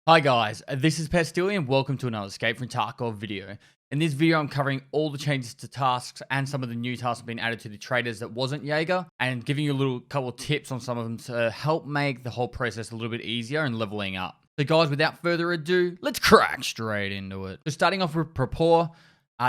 Hi guys, this is Pestily and welcome to another Escape from Tarkov video. In this video I'm covering all the changes to tasks and some of the new tasks being added to the traders that wasn't Jaeger, and giving you a little couple of tips on some of them to help make the whole process a little bit easier and leveling up. So guys, without further ado, let's crack straight into it. So starting off with Rapport,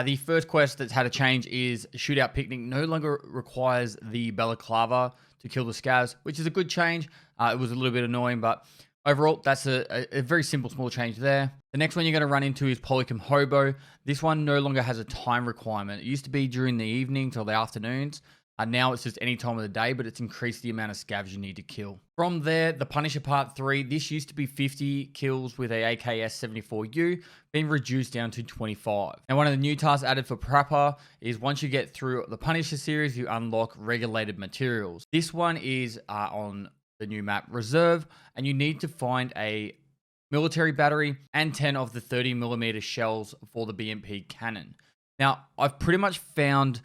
the first quest that's had a change is Shootout Picnic no longer requires the Balaclava to kill the scavs, which is a good change. It was a little bit annoying, but overall, that's a very simple, small change there. The next one you're going to run into is Polycom Hobo. This one no longer has a time requirement. It used to be during the evening till the afternoons. Now it's just any time of the day, but it's increased the amount of scavs you need to kill. From there, the Punisher Part 3. This used to be 50 kills with a AKS-74U, being reduced down to 25. Now, one of the new tasks added for Prapor is once you get through the Punisher series, you unlock regulated materials. This one is on the new map Reserve, and you need to find a military battery and 10 of the 30mm shells for the BMP cannon. Now, I've pretty much found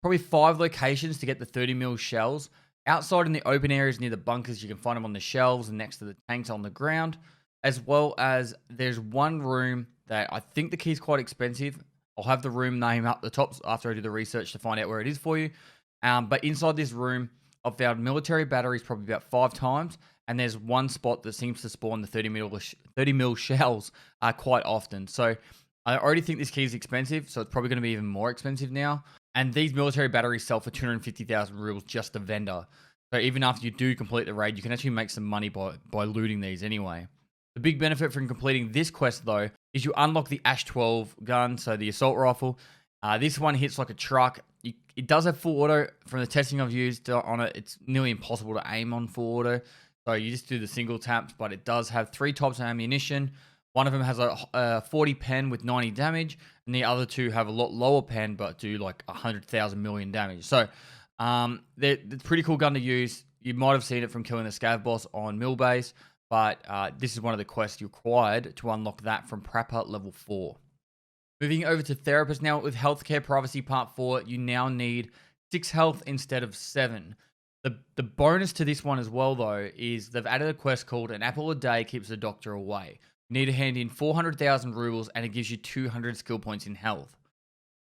probably 5 locations to get the 30mm shells. Outside in the open areas near the bunkers, you can find them on the shelves and next to the tanks on the ground, as well as there's one room that I think the key's quite expensive. I'll have the room name up the top after I do the research to find out where it is for you. But inside this room, I've found military batteries probably about 5 times, and there's one spot that seems to spawn the 30mm shells quite often. So I already think this key is expensive, so it's probably going to be even more expensive now. And these military batteries sell for 250,000 rubles just a vendor. So even after you do complete the raid, you can actually make some money by looting these anyway. The big benefit from completing this quest, though, is you unlock the Ash 12 gun, so the assault rifle. This one hits like a truck. It does have full auto. From the testing I've used on it, it's nearly impossible to aim on full auto. So you just do the single taps, but it does have 3 types of ammunition. One of them has a 40 pen with 90 damage, and the other 2 have a lot lower pen, but do like 100,000 million damage. So they're pretty cool gun to use. You might have seen it from killing the scav boss on Mill Base, but this is one of the quests you required to unlock that from Prapor level 4. Moving over to Therapist now, with Healthcare Privacy Part 4, you now need 6 health instead of 7. The bonus to this one as well, though, is they've added a quest called An Apple a Day Keeps the Doctor Away. You need to hand in 400,000 rubles, and it gives you 200 skill points in health.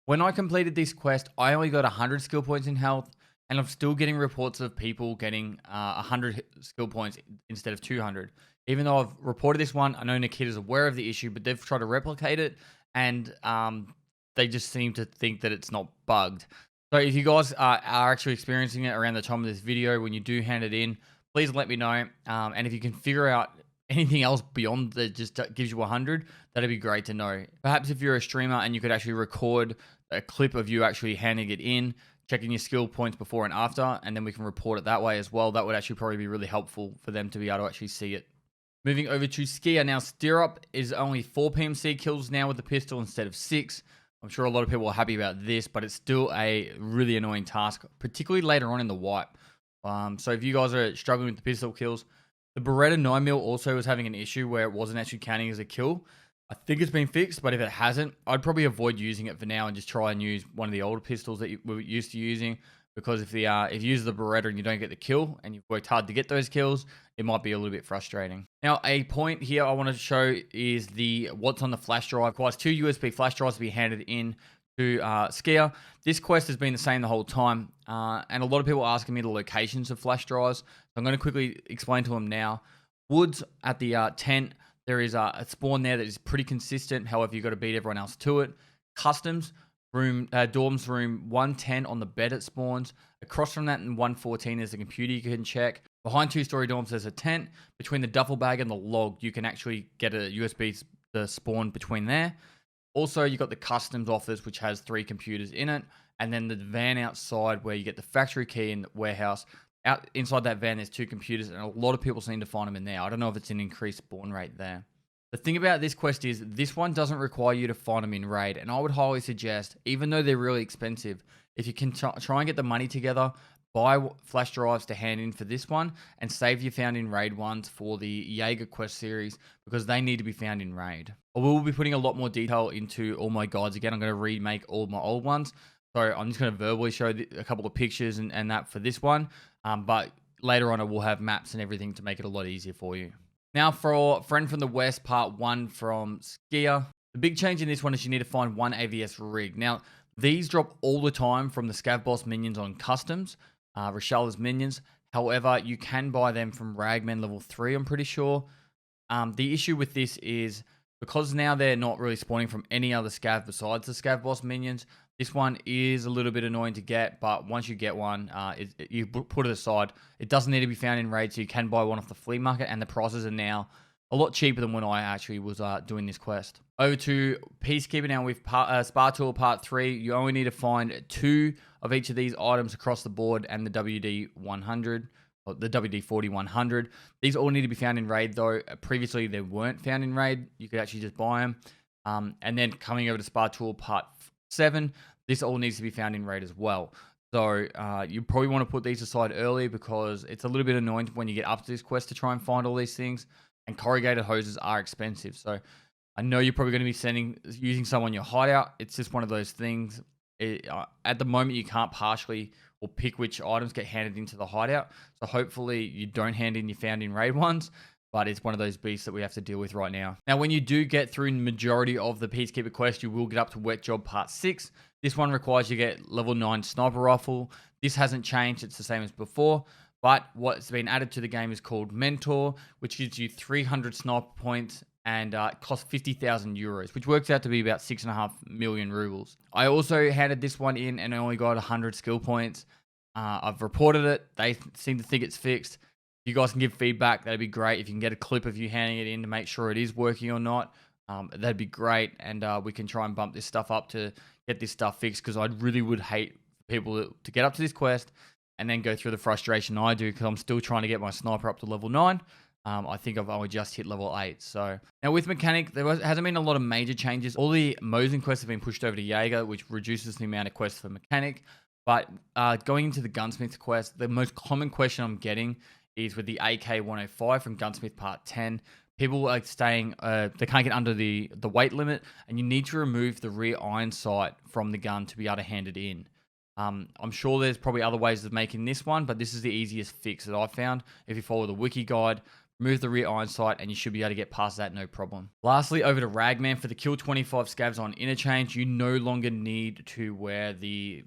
When I completed this quest, I only got 100 skill points in health, and I'm still getting reports of people getting 100 skill points instead of 200. Even though I've reported this one, I know Nikita's aware of the issue, but they've tried to replicate it, and they just seem to think that it's not bugged. So if you guys are actually experiencing it around the time of this video, when you do hand it in, please let me know. And if you can figure out anything else beyond that just gives you 100, that'd be great to know. Perhaps if you're a streamer and you could actually record a clip of you actually handing it in, checking your skill points before and after, and then we can report it that way as well. That would actually probably be really helpful for them to be able to actually see it. Moving over to Skier now, Stirrup is only 4 PMC kills now with the pistol instead of 6. I'm sure a lot of people are happy about this, but it's still a really annoying task, particularly later on in the wipe. So if you guys are struggling with the pistol kills, the Beretta 9mm also was having an issue where it wasn't actually counting as a kill. I think it's been fixed, but if it hasn't, I'd probably avoid using it for now and just try and use one of the older pistols that we're used to using. Because if you use the Beretta and you don't get the kill, and you've worked hard to get those kills, it might be a little bit frustrating. Now, a point here I want to show is what's on the flash drive. It requires 2 USB flash drives to be handed in to Skier. This quest has been the same the whole time, and a lot of people are asking me the locations of flash drives. So I'm going to quickly explain to them now. Woods at the tent, there is a spawn there that is pretty consistent. However, you've got to beat everyone else to it. Customs. Dorms room 110 on the bed it spawns. Across from that in 114 there's a computer you can check. Behind 2-story dorms there's a tent. Between the duffel bag and the log you can actually get a USB to spawn between there. Also you got the customs office which has 3 computers in it, and then the van outside where you get the factory key in the warehouse. Out inside that van there's 2 computers, and a lot of people seem to find them in there. I don't know if it's an increased spawn rate there. The thing about this quest is this one doesn't require you to find them in raid, and I would highly suggest, even though they're really expensive, if you can try and get the money together, buy flash drives to hand in for this one, and save your found in raid ones for the Jaeger quest series, because they need to be found in raid. I will be putting a lot more detail into all my guides again. I'm going to remake all my old ones, so I'm just going to verbally show a couple of pictures and that for this one, but later on I will have maps and everything to make it a lot easier for you. Now for Friend from the West, part 1 from Skier. The big change in this one is you need to find one AVS rig. Now, these drop all the time from the Scav Boss minions on customs, Rashala's minions. However, you can buy them from Ragman level 3, I'm pretty sure. The issue with this is because now they're not really spawning from any other Scav besides the Scav Boss minions, this one is a little bit annoying to get, but once you get one, you put it aside. It doesn't need to be found in raid, so you can buy one off the flea market, and the prices are now a lot cheaper than when I actually was doing this quest. Over to Peacekeeper now with Spa Tour Part 3. You only need to find 2 of each of these items across the board and the WD 100. The WD-40 100. These all need to be found in raid though. Previously they weren't found in raid. You could actually just buy them. And then coming over to Spa Tour Part 7, this all needs to be found in raid as well. So you probably want to put these aside early because it's a little bit annoying when you get up to this quest to try and find all these things. And corrugated hoses are expensive. So I know you're probably going to be using some on your hideout. It's just one of those things. At the moment, you can't partially or pick which items get handed into the hideout. So hopefully you don't hand in your found in raid ones. But it's one of those beasts that we have to deal with right now. Now, when you do get through the majority of the Peacekeeper quest, you will get up to Wet Job Part 6. This one requires you get level 9 Sniper Rifle. This hasn't changed. It's the same as before. But what's been added to the game is called Mentor, which gives you 300 sniper points and costs 50,000 euros, which works out to be about 6.5 million rubles. I also handed this one in and I only got 100 skill points. I've reported it. They seem to think it's fixed. If you guys can give feedback, that'd be great. If you can get a clip of you handing it in to make sure it is working or not, that'd be great. And we can try and bump this stuff up to get this stuff fixed, because I really would hate people to get up to this quest and then go through the frustration I do, because I'm still trying to get my sniper up to level 9. I think I've only just hit level 8. So now with mechanic, hasn't been a lot of major changes. All the Mosin quests have been pushed over to Jaeger, which reduces the amount of quests for mechanic. But going into the Gunsmith quest, the most common question I'm getting is with the AK-105 from Gunsmith Part 10. People are staying, they can't get under the weight limit, and you need to remove the rear iron sight from the gun to be able to hand it in. I'm sure there's probably other ways of making this one, but this is the easiest fix that I've found. If you follow the wiki guide, remove the rear iron sight, and you should be able to get past that no problem. Lastly, over to Ragman. For the Kill 25 scavs on Interchange, you no longer need to wear the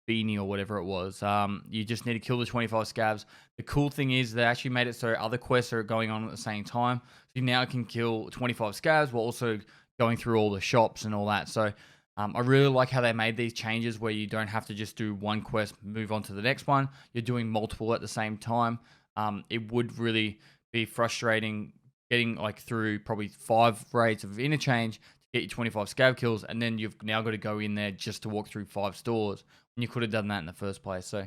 beanie or whatever it was. You just need to kill the 25 scavs. The cool thing is they actually made it so other quests are going on at the same time. So you now can kill 25 scavs while also going through all the shops and all that. So I really like how they made these changes where you don't have to just do one quest, move on to the next one. You're doing multiple at the same time. It would really be frustrating getting like through probably 5 raids of Interchange to get your 25 scav kills, and then you've now got to go in there just to walk through 5 stores when you could have done that in the first place. So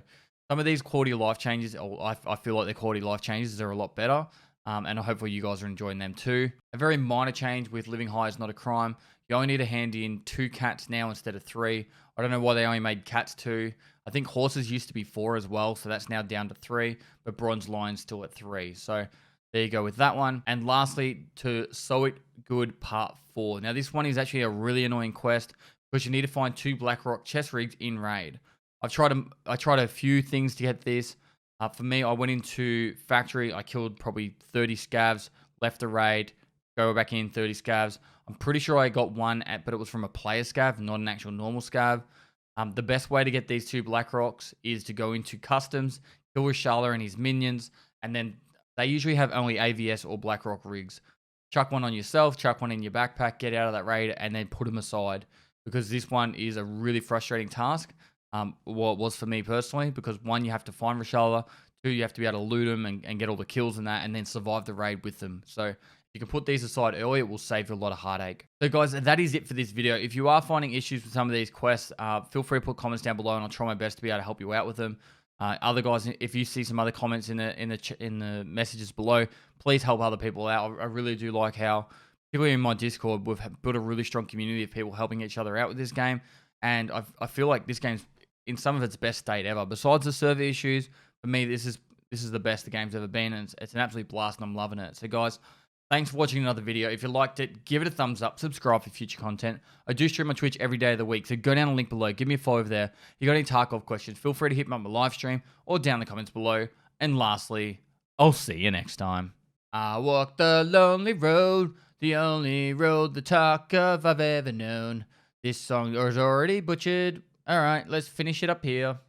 some of these quality of life changes, I feel like the quality of life changes are a lot better. And hopefully you guys are enjoying them too. A very minor change with living high is not a crime. You only need to hand in 2 cats now instead of 3. I don't know why they only made cats 2. I think horses used to be 4 as well, so that's now down to 3. But bronze lion's still at 3. So there you go with that one. And lastly, to So It Good Part 4. Now this one is actually a really annoying quest because you need to find 2 Blackrock chest rigs in raid. I tried a few things to get this. For me, I went into factory. I killed probably 30 scavs, left the raid, go back in 30 scavs. I'm pretty sure I got one, but it was from a player scav, not an actual normal scav. The best way to get these 2 Blackrocks is to go into customs, kill Reshala and his minions, and then they usually have only AVS or Blackrock rigs. Chuck one on yourself, chuck one in your backpack, get out of that raid, and then put them aside, because this one is a really frustrating task. Well, it was for me personally, because 1, you have to find Reshala, 2, you have to be able to loot them and get all the kills and that, and then survive the raid with them. So if you can put these aside early, it will save you a lot of heartache. So guys, that is it for this video. If you are finding issues with some of these quests, feel free to put comments down below, and I'll try my best to be able to help you out with them. Other guys, if you see some other comments in the messages below, please help other people out. I really do like how, particularly in my Discord, we've built a really strong community of people helping each other out with this game, and I feel like this game's in some of its best state ever. Besides the server issues, for me, this is the best the game's ever been, and it's an absolute blast, and I'm loving it. So guys, thanks for watching another video. If you liked it, give it a thumbs up, subscribe for future content. I do stream on Twitch every day of the week, so go down the link below, give me a follow over there. If you got any Tarkov questions, feel free to hit me up my live stream or down in the comments below. And lastly, I'll see you next time. I walk the lonely road, the only road the talk of I've ever known. This song is already butchered. All right, let's finish it up here.